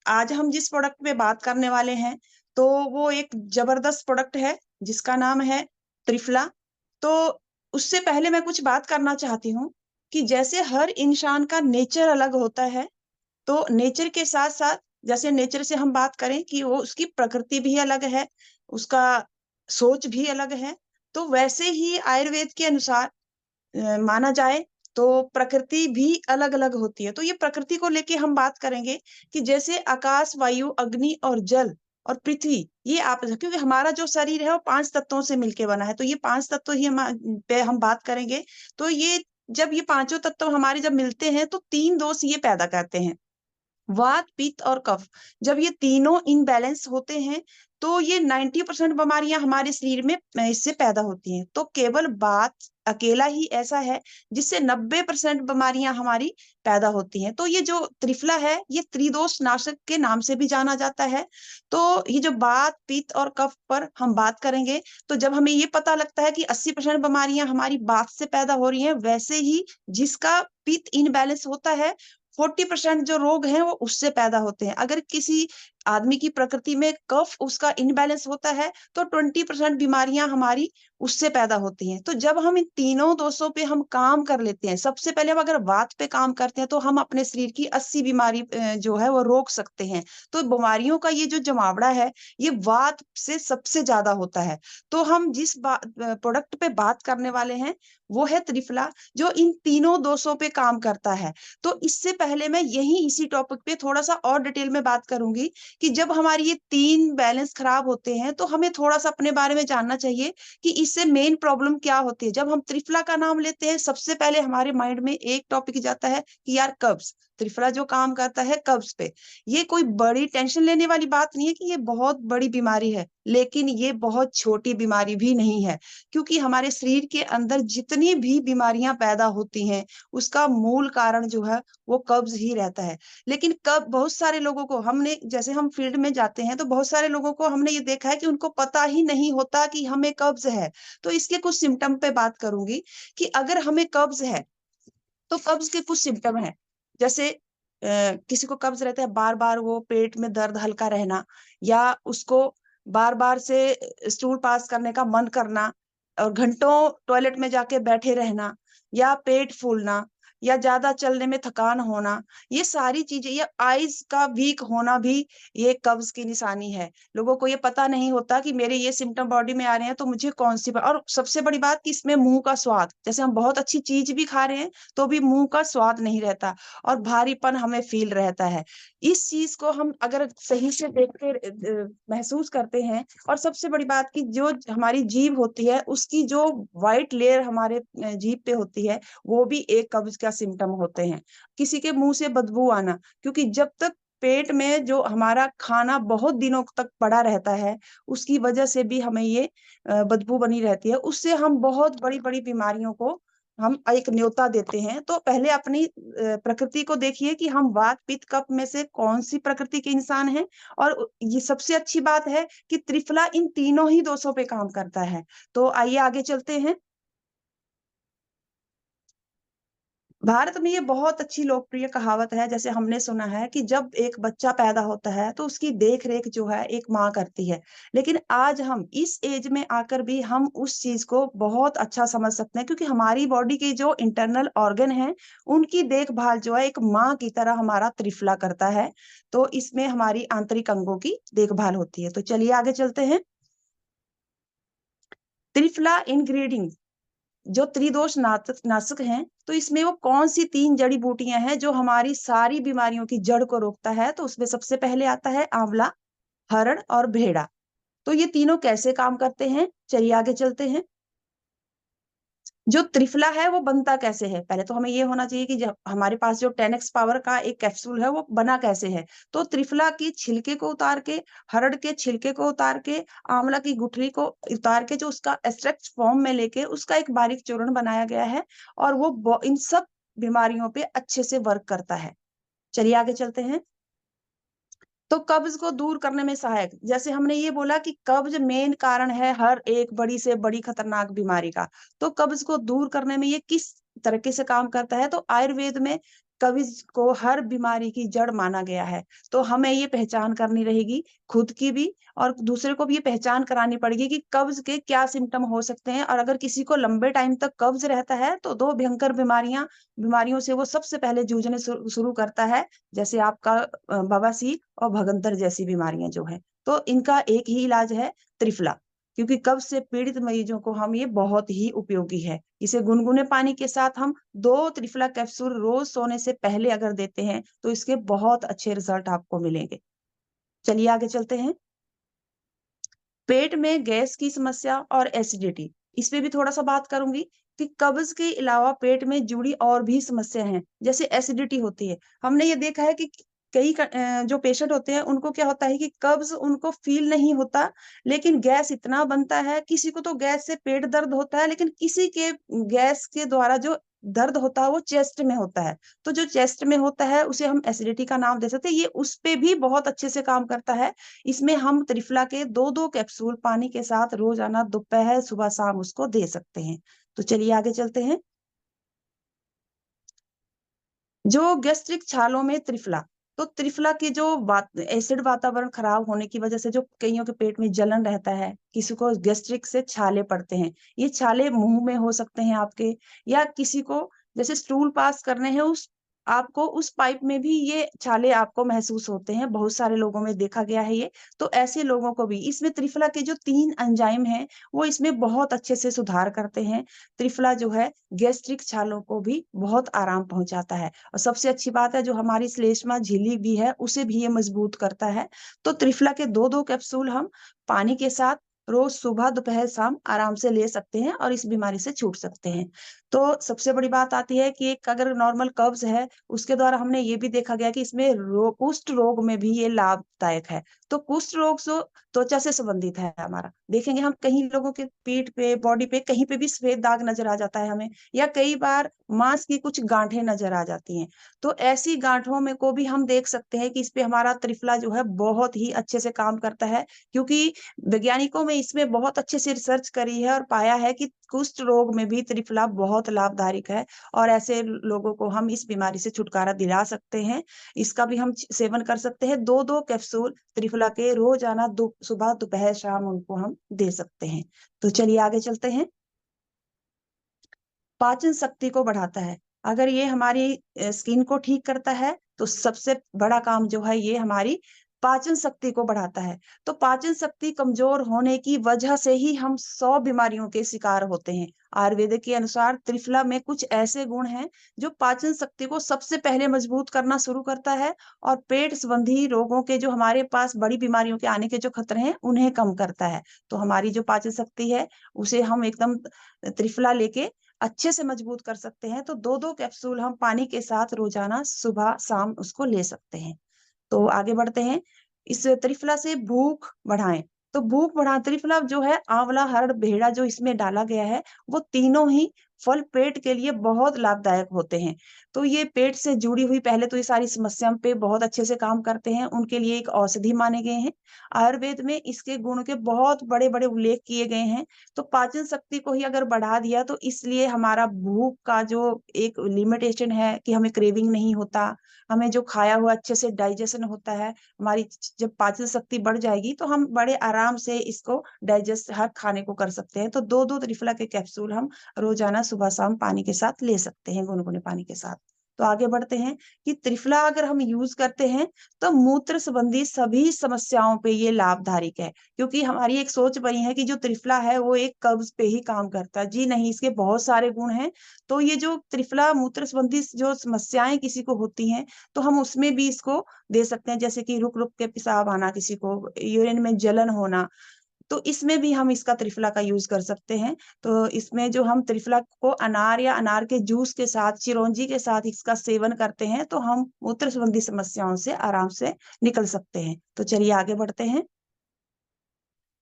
आज हम जिस प्रोडक्ट पे बात करने वाले हैं तो वो एक जबरदस्त प्रोडक्ट है जिसका नाम है त्रिफला। तो उससे पहले मैं कुछ बात करना चाहती हूँ कि जैसे हर इंसान का नेचर अलग होता है, तो नेचर के साथ-साथ जैसे नेचर से हम बात करें कि वो उसकी प्रकृति भी अलग है, उसका सोच भी अलग है, तो वैसे ही आयुर्वेद के अनुसार माना जाए तो प्रकृति भी अलग-अलग होती है। तो ये प्रकृति को लेके हम बात करेंगे कि जैसे आकाश, वायु, अग्नि और जल और पृथ्वी ये आप क्योंकि हमारा जो शरीर है वो 5 तत्वों से मिलके बना है, तो ये 5 तत्व ही पे हम बात करेंगे। तो ये जब ये पाँचों तत्व हमारे जब मिलते हैं तो 3 दोष ये पैदा करते हैं। वात, पित्त और कफ जब ये तीनों इनबैलेंस होते हैं, तो ये 90% बीमारियाँ हमारे शरीर में इससे पैदा होती हैं। तो केवल वात अकेला ही ऐसा है, जिससे 90% बीमारियाँ हमारी पैदा होती हैं। तो ये जो त्रिफला है, ये त्रिदोष नाशक के नाम से भी जाना जाता है। तो ये जो वात, पित्त और कफ पर हम बात करेंगे, तो जब हमें ये पता लगता है कि 80% बीमारियाँ हमारी वात से पैदा हो रही हैं, वैसे ही जिसका पित्त इनबैलेंस होता है, 40% जो रोग हैं वो उससे पैदा होते हैं। अगर किसी आदमी की प्रकृति में कफ उसका इनबैलेंस होता है, तो 20% बीमारियाँ हमारी उससे पैदा होती हैं। तो जब हम इन तीनों दोषों पे हम काम कर लेते हैं, सबसे पहले हम अगर वात पे काम करते हैं, तो हम अपने शरीर की 80 बीमारी जो है वो रोक सकते हैं। तो बीमारियों का ये जो जमावड़ा है, ये वात से सबसे ज़्यादा होता है। तो हम जिस प्रोडक्ट पे बात करने वाले हैं, वो है त्रिफला, जो इन तीनों दोषों पे काम करता है। तो इससे पहले मैं यहीं इसी टॉपिक पे थोड़ा-सा और डिटेल में बात करूँगी कि जब हमारी ये 3 बैलेंस खराब होते हैं, तो हमें थोड़ा-सा अपने बारे में जानना चाहिए कि इससे मेन प्रॉब्लम क्या होती है। जब हम त्रिफला का नाम लेते हैं, सबसे पहले हमारे माइंड में एक टॉपिक जाता है कि यार कब्ज़, त्रिफला जो काम करता है कब्ज़ पे। ये कोई बड़ी टेंशन लेने वाली बात नहीं है कि ये बहुत बड़ी बीमारी है, लेकिन ये बहुत छोटी बीमारी भी नहीं है, क्योंकि हमारे शरीर के अंदर जितनी भी बीमारियाँ पैदा होती हैं, उसका मूल कारण जो है वो कब्ज़ ही रहता है। लेकिन कब बहुत सारे लोगों को हमने जैसे हम फील्ड में जाते हैं, तो बहुत सारे लोगों को हमने ये देखा है कि उनको पता ही नहीं होता कि हमें कब्ज़ है। तो इसके कुछ सिम्पटम पे बात करूँगी कि अगर हमें कब्ज़ है, तो कब्ज़ के कुछ सिम्पटम हैं। जैसे किसी को कब्ज़ रहता है, बार-बार वो पेट में दर्द हल्का रहना या उसको बार-बार से स्टूल पास करने का मन करना और घंटों टॉयलेट में जाके बैठे रहना या पेट फूलना या ज़्यादा चलने में थकान होना, ये सारी चीज़ें या आइज़ का वीक होना भी ये कब्ज़ की निशानी है। लोगों को ये पता नहीं होता कि मेरे ये सिम्पटम बॉडी में आ रहे हैं, तो मुझे कौन-सी ब और सबसे बड़ी बात कि इसमें मुँह का स्वाद, जैसे हम बहुत अच्छी चीज़ भी खा रहे हैं, तो भी मुँह का स्वाद नहीं रहता और भारीपन हमें फ़ील रहता है। इस चीज़ को हम अगर सही से देख के महसूस करते हैं और सबसे बड़ी बात कि जो हमारी जीभ होती है, उसकी जो व्हाइट लेयर हमारे जीभ पे होती है, वो भी एक कब्ज़ का सिम्पटम होते हैं। किसी के मुँह से बदबू आना, क्योंकि जब तक पेट में जो हमारा खाना बहुत दिनों तक पड़ा रहता है, उसकी वजह से भी हमें ये बदबू बनी रहती है। उससे हम बहुत बड़ी-बड़ी बीमारियों को हम एक न्योता देते हैं। तो पहले अपनी प्रकृति को देखिए कि हम वात, पित्त, कफ में से कौन-सी प्रकृति के इंसान हैं और ये सबसे अच्छी बात है कि त्रिफला इन तीनों ही दोषों पे काम करता है। तो आइए आगे चलते हैं। भारत में ये बहुत अच्छी लोकप्रिय कहावत है, जैसे हमने सुना है कि जब एक बच्चा पैदा होता है, तो उसकी देख-रेख जो है एक माँ करती है। लेकिन आज हम इस ऐज में आकर भी हम उस चीज़ को बहुत अच्छा समझ सकते हैं क्योंकि हमारी बॉडी के जो इंटरनल ऑर्गन हैं, उनकी देखभाल जो है एक माँ की तरह हमारा त्रिफला करता है। तो इसमें हमारी आंतरिक अंगों की देखभाल होती है। तो चलिए आगे चलते हैं। त्रिफला इंग्रीडिएंट जो त्रिदोष नाशक हैं, तो इसमें वो कौन-सी 3 जड़ी-बूटियाँ हैं जो हमारी सारी बीमारियों की जड़ को रोकता है? तो उसमें सबसे पहले आता है आंवला, हरड़ और भेड़ा। तो ये तीनों कैसे काम करते हैं? चलिए आगे चलते हैं। जो त्रिफला है वो बनता कैसे है? पहले तो हमें ये होना चाहिए कि जब हमारे पास जो 10 एक्स पावर का एक कैप्सूल है वो बना कैसे है? तो त्रिफला की छिलके को उतार के, हरड़ के छिलके को उतार के, आंवला की गुठली को उतार के जो उसका एक्सट्रैक्ट फॉर्म में लेके उसका एक बारीक चूर्ण बनाया गया है और वो इन सब बीमारियों पे अच्छे से वर्क करता है। चलिए आगे चलते हैं। तो कब्ज़ को दूर करने में सहायक, जैसे हमने ये बोला कि कब्ज़ मेन कारण है हर एक बड़ी से बड़ी खतरनाक बीमारी का। तो कब्ज़ को दूर करने में ये किस तरीके से काम करता है? तो आयुर्वेद में कब्ज़ को हर बीमारी की जड़ माना गया है। तो हमें ये पहचान करनी रहेगी, खुद की भी और दूसरे को भी ये पहचान करानी पड़ेगी कि कब्ज़ के क्या सिम्पटम हो सकते हैं, और अगर किसी को लंबे टाइम तक कब्ज़ रहता है, तो 2 भयंकर बीमारियों से वो सबसे पहले जूझने शुरू करता है, जैसे आपका बवासीर और भगंदर जैसी बीमारियाँ जो हैं। तो इनका एक ही इलाज है, त्रिफला। क्योंकि कब्ज़ से पीड़ित मरीजों को हम ये बहुत ही उपयोगी है। इसे गुनगुने पानी के साथ हम 2 त्रिफला कैप्सूल रोज़ सोने से पहले अगर देते हैं, तो इसके बहुत अच्छे रिज़ल्ट आपको मिलेंगे। चलिए आगे चलते हैं। पेट में गैस की समस्या और एसिडिटी, इस पे भी थोड़ा-सा बात करूँगी कि कब्ज़ के अलावा पेट में जुड़ी और भी समस्या हैं, जैसे एसिडिटी होती है। हमने ये देखा है कि जो पेशेंट होते हैं, उनको क्या होता है कि कब्ज़ उनको फ़ील नहीं होता, लेकिन गैस इतना बनता है, किसी को तो गैस से पेट दर्द होता है, लेकिन किसी के गैस के द्वारा जो दर्द होता है, वो चेस्ट में होता है। तो जो चेस्ट में होता है, उसे हम एसिडिटी का नाम दे सकते हैं, ये उस पे भी बहुत अच्छे से काम करता है। इसमें हम त्रिफला के 2-2 कैप्सूल पानी के साथ रोज़ाना दोपहर, सुबह, शाम उसको दे सकते हैं। तो चलिए आगे चलते हैं। जो गैस्ट्रिक छालों में त्रिफला, तो त्रिफला की जो एसिड वातावरण खराब होने की वजह से जो कइयों के पेट में जलन रहता है, किसी को गैस्ट्रिक से छाले पड़ते हैं। ये छाले मुँह में हो सकते हैं आपके, या किसी को जैसे स्टूल पास करने हैं आपको उस पाइप में भी ये छाले आपको महसूस होते हैं, बहुत सारे लोगों में देखा गया है ये। तो ऐसे लोगों को भी इसमें त्रिफला के जो 3 एंजाइम हैं, वो इसमें बहुत अच्छे से सुधार करते हैं। त्रिफला जो है गैस्ट्रिक छालों को भी बहुत आराम पहुँचाता है। और सबसे अच्छी बात है, जो हमारी श्लेष्मा झिल्ली भी है, उसे भी ये मजबूत करता है। तो त्रिफला के 2-2 कैप्सूल हम पानी के साथ रोज़ सुबह, दोपहर, शाम आराम से ले सकते हैं और इस बीमारी से छूट सकते हैं। तो सबसे बड़ी बात आती है कि एक अगर नॉर्मल कब्ज़ है, उसके द्वारा हमने ये भी देखा गया कि इसमें कुष्ठ रोग में भी ये लाभदायक है। तो कुष्ठ रोग त्वचा से संबंधित है हमारा। देखेंगे हम कई लोगों के पीठ पे, बॉडी पे कहीं पे भी सफ़ेद दाग नज़र आ जाता है हमें, या कई बार मांस की कुछ गाँठें नज़र आ जाती हैं। तो ऐसी गाँठों में को भी हम देख सकते हैं कि इस पे हमारा त्रिफला जो है बहुत ही अच्छे से काम करता है, क्योंकि वैज्ञानिकों में इसमें बहुत अच्छे से रिसर्च करी है और पाया है कि कुष्ठ रोग में भी त्रिफला बहुत लाभदायक है, और ऐसे लोगों को हम इस बीमारी से छुटकारा दिला सकते हैं। इसका भी हम सेवन कर सकते हैं। 2-2 कैप्सूल त्रिफला के रोज़ाना सुबह, दोपहर, शाम उनको हम दे सकते हैं। तो चलिए आगे चलते हैं। पाचन शक्ति को बढ़ाता है। अगर ये हमारी स्किन को ठीक करता है, तो सबसे बड़ा काम जो है ये हमारी पाचन शक्ति को बढ़ाता है। तो पाचन शक्ति कमज़ोर होने की वजह से ही हम 100 बीमारियों के शिकार होते हैं। आयुर्वेद के अनुसार त्रिफला में कुछ ऐसे गुण हैं, जो पाचन शक्ति को सबसे पहले मजबूत करना शुरू करता है, और पेट संबंधी रोगों के जो हमारे पास बड़ी बीमारियों के आने के जो खतरे हैं, उन्हें कम करता है। तो हमारी जो पाचन शक्ति है, उसे हम एकदम त्रिफला लेके अच्छे से मजबूत कर सकते हैं। तो 2-2 कैप्सूल हम पानी के साथ रोज़ाना सुबह-शाम उसको ले सकते हैं। तो आगे बढ़ते हैं। इस त्रिफला से भूख बढ़ाएँ, तो भूख बढ़ा त्रिफला जो है आँवला, हरड़, भेड़ा जो इसमें डाला गया है, वो तीनों ही फल पेट के लिए बहुत लाभदायक होते हैं। तो ये पेट से जुड़ी हुई पहले तो ये सारी समस्याओं पे बहुत अच्छे से काम करते हैं, उनके लिए एक औषधि माने गए हैं। आयुर्वेद में इसके गुण के बहुत बड़े-बड़े उल्लेख किए गए हैं। तो पाचन शक्ति को ही अगर बढ़ा दिया, तो इसलिए हमारा भूख का जो एक लिमिटेशन है कि हमें क्रेविंग नहीं होता, हमें जो खाया हुआ अच्छे से डाइजेशन होता है, हमारी जब पाचन शक्ति बढ़ जाएगी, तो हम बड़े आराम से इसको डाइजेस्ट हर खाने को कर सकते हैं। तो 2-2 त्रिफला के कैप्सूल हम रोज़ाना सुबह-शाम पानी के साथ ले सकते हैं, गुनगुने पानी के साथ। तो आगे बढ़ते हैं कि त्रिफला अगर हम यूज़ करते हैं, तो मूत्र संबंधी सभी समस्याओं पे ये लाभदायक है। क्योंकि हमारी एक सोच बनी है कि जो त्रिफला है, वो एक कब्ज़ पे ही काम करता है। जी नहीं, इसके बहुत सारे गुण हैं। तो ये जो त्रिफला मूत्र संबंधी जो समस्याएँ किसी को होती हैं, तो हम उसमें भी इसको दे सकते हैं, जैसे कि रुक-रुक के पेशाब आना किसी को, यूरिन में जलन होना, तो इसमें भी हम इसका त्रिफला का यूज़ कर सकते हैं। तो इसमें जो हम त्रिफला को अनार या अनार के जूस के साथ, चिरौंजी के साथ इसका सेवन करते हैं, तो हम मूत्र संबंधी समस्याओं से आराम से निकल सकते हैं। तो चलिए आगे बढ़ते हैं।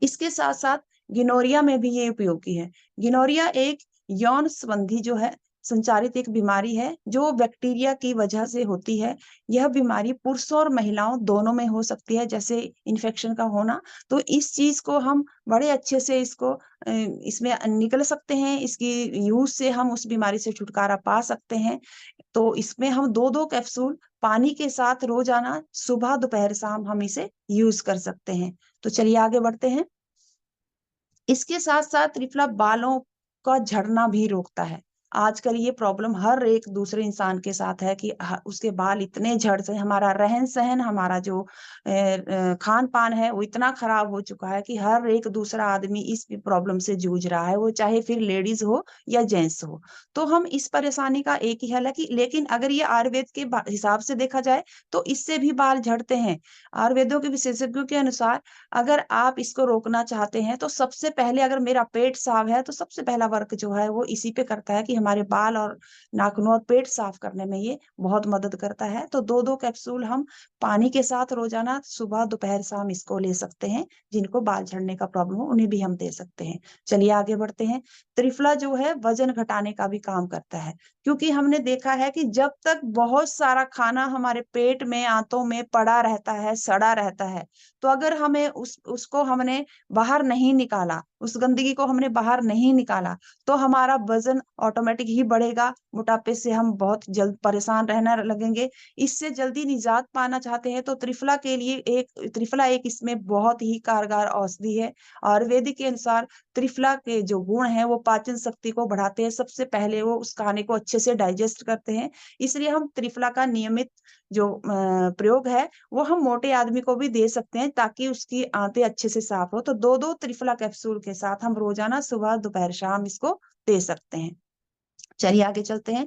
इसके साथ-साथ गिनोरिया में भी ये उपयोगी है। गिनोरिया एक यौन संबंधी जो है संचारित एक बीमारी है, जो बैक्टीरिया की वजह से होती है। यह बीमारी पुरुषों और महिलाओं दोनों में हो सकती है, जैसे इन्फेक्शन का होना। तो इस चीज़ को हम बड़े अच्छे से इसमें निकल सकते हैं, इसकी यूज़ से हम उस बीमारी से छुटकारा पा सकते हैं। तो इसमें हम 2-2 कैप्सूल पानी के साथ रोज़ाना सुबह, दोपहर, शाम हम इसे यूज़ कर सकते हैं। तो चलिए आगे बढ़ते हैं। इसके साथ-साथ त्रिफला बालों का झड़ना भी रोकता है। आजकल ये प्रॉब्लम हर एक दूसरे इंसान के साथ है कि उसके बाल इतने झड़ से हमारा रहन-सहन, हमारा जो खान-पान है वो इतना खराब हो चुका है कि हर एक दूसरा आदमी इस प्रॉब्लम से जूझ रहा है, वो चाहे फिर लेडीज़ हो या जेंट्स हो। तो हम इस परेशानी का एक ही हल है कि लेकिन अगर ये आयुर्वेद के हिसाब से देखा जाए तो इससे भी बाल झड़ते हैं। आयुर्वेदों के विशेषज्ञों के अनुसार अगर आप इसको रोकना चाहते हैं, तो सबसे पहले अगर मेरा पेट साफ है, तो सबसे पहला वर्क जो है वो इसी पे करता है कि हमारे बाल और नाखूनों और पेट साफ करने में ये बहुत मदद करता है। तो 2-2 कैप्सूल हम पानी के साथ रोज़ाना सुबह, दोपहर, शाम इसको ले सकते हैं। जिनको बाल झड़ने का प्रॉब्लम हो, उन्हें भी हम दे सकते हैं। चलिए आगे बढ़ते हैं। त्रिफला जो है वज़न घटाने का भी काम करता है, क्योंकि हमने देखा है कि जब तक बहुत सारा खाना हमारे पेट में, आंतों में पड़ा रहता है, सड़ा रहता है, तो अगर हमें उसको हमने बाहर नहीं निकाला, उस गंदगी को हमने बाहर नहीं निकाला, तो हमारा वज़न ऑटोमेटिक ही बढ़ेगा, मोटापे से हम बहुत जल्द परेशान रहना लगेंगे। इससे जल्दी निजात पाना चाहते हैं तो त्रिफला एक इसमें बहुत ही कारगर औषधि है। आयुर्वेदिक के अनुसार त्रिफला के जो गुण हैं वो पाचन शक्ति को बढ़ाते हैं। सबसे पहले वो उस खाने को अच्छे से डाइजेस्ट करते हैं, इसलिए हम त्रिफला का नियमित जो प्रयोग है वो हम मोटे आदमी को भी दे सकते हैं ताकि उसकी आंतें अच्छे से साफ हो। तो 2-2 त्रिफला कैप्सूल के साथ हम रोज़ाना सुबह, दोपहर, शाम इसको दे सकते हैं। चलिए आगे चलते हैं।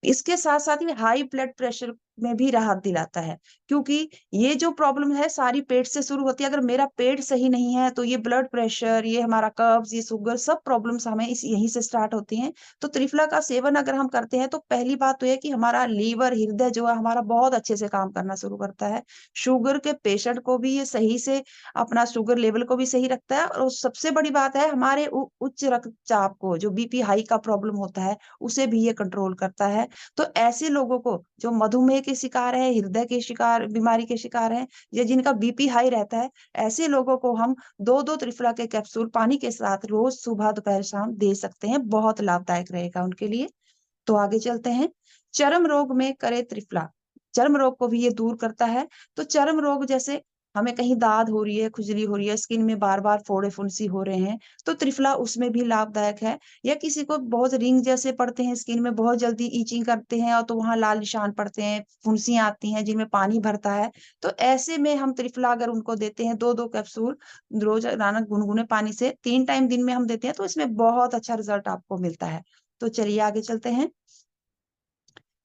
इसके साथ-साथ ये हाई ब्लड प्रेशर में भी राहत दिलाता है, क्योंकि ये जो प्रॉब्लम है सारी पेट से शुरू होती है। अगर मेरा पेट सही नहीं है, तो ये ब्लड प्रेशर, ये हमारा कब्ज़, ये शुगर सब प्रॉब्लम्स हमें इस यहीं से स्टार्ट होती हैं। तो त्रिफला का सेवन अगर हम करते हैं, तो पहली बात तो ये है कि हमारा लीवर, हृदय जो है हमारा बहुत अच्छे से काम करना शुरू करता है। शुगर के पेशेंट को भी ये सही से अपना शुगर लेवल को भी सही रखता है और सबसे बड़ी बात है हमारे उच्च रक्तचाप को, जो बीपी हाई का प्रॉब्लम होता है, उसे भी ये कंट्रोल करता है। तो ऐसे लोगों को जो मधुमेह के शिकार हैं, हृदय के शिकार बीमारी के शिकार हैं या जिनका बीपी हाई रहता है, ऐसे लोगों को हम 2-2 त्रिफला के कैप्सूल पानी के साथ रोज़ सुबह, दोपहर, शाम दे सकते हैं। बहुत लाभदायक रहेगा उनके लिए। तो आगे चलते हैं। चर्म रोग में करे त्रिफला, चर्म रोग को भी ये दूर करता है। तो चर्म रोग जैसे हमें कहीं दाद हो रही है, खुजली हो रही है, स्किन में बार-बार फोड़े-फुंसी हो रहे हैं, तो त्रिफला उसमें भी लाभदायक है। या किसी को बहुत रिंग जैसे पड़ते हैं स्किन में, बहुत जल्दी इचिंग करते हैं और तो वहाँ लाल निशान पड़ते हैं, फुंसियाँ आती हैं जिनमें पानी भरता है, तो ऐसे में हम त्रिफला अगर उनको देते हैं 2-2 कैप्सूल रोज़ाना गुनगुने पानी से 3 टाइम दिन में हम देते हैं, तो इसमें बहुत अच्छा रिज़ल्ट आपको मिलता है। तो चलिए आगे चलते हैं।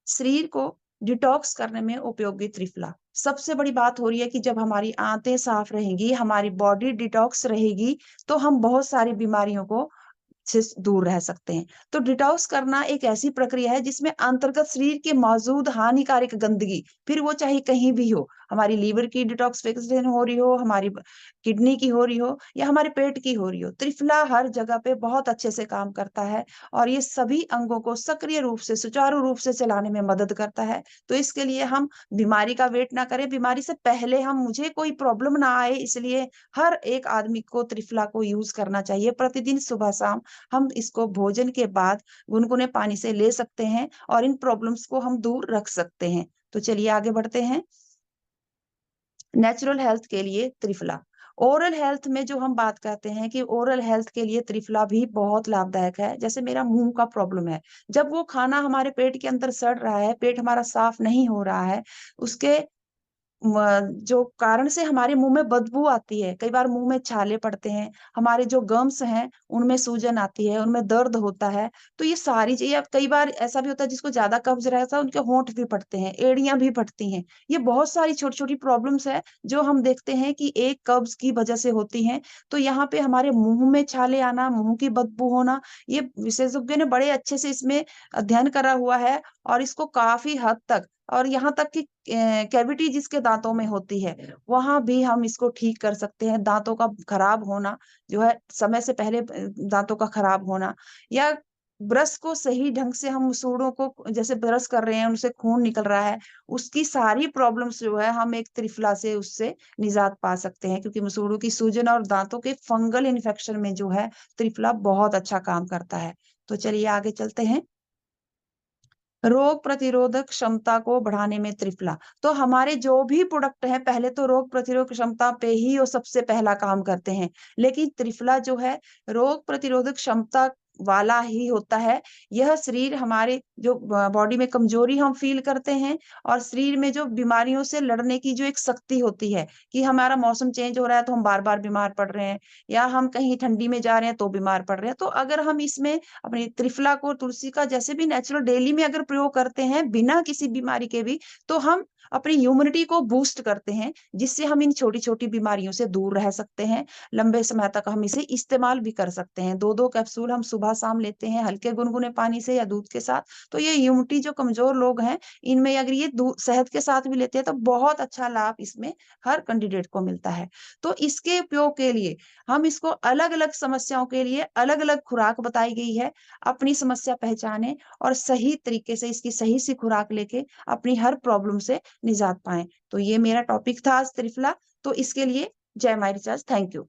शरीर को डिटॉक्स करने में उपयोगी त्रिफला। सबसे बड़ी बात हो रही है कि जब हमारी आंतें साफ रहेंगी, हमारी बॉडी डिटॉक्स रहेगी, तो हम बहुत सारी बीमारियों को से दूर रह सकते हैं। तो डिटॉक्स करना एक ऐसी प्रक्रिया है जिसमें अंतर्गत शरीर के मौजूद हानिकारक गंदगी, फिर वो चाहे कहीं भी हो, हमारी लीवर की डिटॉक्सिफिकेशन हो रही हो, हमारी किडनी की हो रही हो या हमारे पेट की हो रही हो, त्रिफला हर जगह पे बहुत अच्छे से काम करता है और ये सभी अंगों को सक्रिय रूप से, सुचारू रूप से चलाने में मदद करता है। तो इसके लिए हम बीमारी का वेट ना करें, बीमारी से पहले हम मुझे कोई प्रॉब्लम ना आए इसलिए हर एक आदमी को त्रिफला को यूज़ करना चाहिए। प्रतिदिन सुबह-शाम हम इसको भोजन के बाद गुनगुने पानी से ले सकते हैं और इन प्रॉब्लम्स को हम दूर रख सकते हैं। तो चलिए आगे बढ़ते हैं। नेचुरल हेल्थ के लिए त्रिफला। ओरल हेल्थ में जो हम बात करते हैं कि ओरल हेल्थ के लिए त्रिफला भी बहुत लाभदायक है। जैसे मेरा मुँह का प्रॉब्लम है, जब वो खाना हमारे पेट के अंदर सड़ रहा है, पेट हमारा साफ नहीं हो रहा है, उसके जो कारण से हमारे मुँह में बदबू आती है, कई बार मुँह में छाले पड़ते हैं, हमारे जो गम्स हैं, उनमें सूजन आती है, उनमें दर्द होता है। तो ये सारी चीज़ें या कई बार ऐसा भी होता है जिसको ज़्यादा कब्ज़ रहता है, उनके होंठ भी फटते हैं, एड़ियाँ भी फटती हैं। ये बहुत सारी छोटी-छोटी प्रॉब्लम्स हैं, जो हम देखते हैं कि एक कब्ज़ की वजह से होती हैं। तो यहाँ पे हमारे मुँह में छाले आना, मुँह की बदबू होना, ये विशेषज्ञों ने बड़े अच्छे से इसमें अध्ययन करा हुआ है और इसको काफ़ी हद तक और यहाँ तक कि कैविटी जिसके दाँतों में होती है, वहाँ भी हम इसको ठीक कर सकते हैं। दाँतों का खराब होना जो है समय से पहले दाँतों का खराब होना या ब्रश को सही ढंग से हम सूड़ों को जैसे ब्रश कर रहे हैं, उनसे खून निकल रहा है, उसकी सारी प्रॉब्लम्स जो है हम एक त्रिफला से उससे निजात पा सकते हैं क्योंकि मसूड़ों की सूजन और दाँतों के फंगल इन्फेक्शन में जो है त्रिफला बहुत अच्छा काम करता है। तो चलिए आगे चलते हैं। रोग प्रतिरोधक क्षमता को बढ़ाने में त्रिफला। तो हमारे जो भी प्रोडक्ट हैं, पहले तो रोग प्रतिरोधक क्षमता पे ही वो सबसे पहला काम करते हैं। लेकिन त्रिफला जो है, रोग प्रतिरोधक क्षमता वाला ही होता है। यह शरीर हमारे जो बॉडी में कमज़ोरी हम फ़ील करते हैं और शरीर में जो बीमारियों से लड़ने की जो एक शक्ति होती है, कि हमारा मौसम चेंज हो रहा है तो हम बार-बार बीमार पड़ रहे हैं, या हम कहीं ठंडी में जा रहे हैं तो बीमार पड़ रहे हैं। तो अगर हम इसमें अपनी त्रिफला को, तुलसी का जैसे भी नेचुरल डेली में अगर प्रयोग करते हैं बिना किसी बीमारी के भी, तो हम अपनी इम्यूनिटी को बूस्ट करते हैं, जिससे हम इन छोटी-छोटी बीमारियों से दूर रह सकते हैं। लंबे समय तक हम इसे इस्तेमाल भी कर सकते हैं। 2-2 कैप्सूल हम सुबह-शाम लेते हैं हल्के गुनगुने पानी से या दूध के साथ, तो ये इम्यूनिटी जो कमज़ोर लोग हैं, इनमें अगर ये दू शहद के साथ भी लेते हैं तो बहुत अच्छा लाभ इसमें हर कैंडिडेट को मिलता है। तो इसके उपयोग के लिए हम इसको अलग-अलग समस्याओं के लिए अलग-अलग खुराक बताई गई है। अपनी समस्या पहचानें और सही तरीके से इसकी सही-सी खुराक लेके अपनी हर प्रॉब्लम से निजात पाएँ। तो ये मेरा टॉपिक था आज त्रिफला, तो इसके लिए जय माँ रिचार्ज, थैंक यू।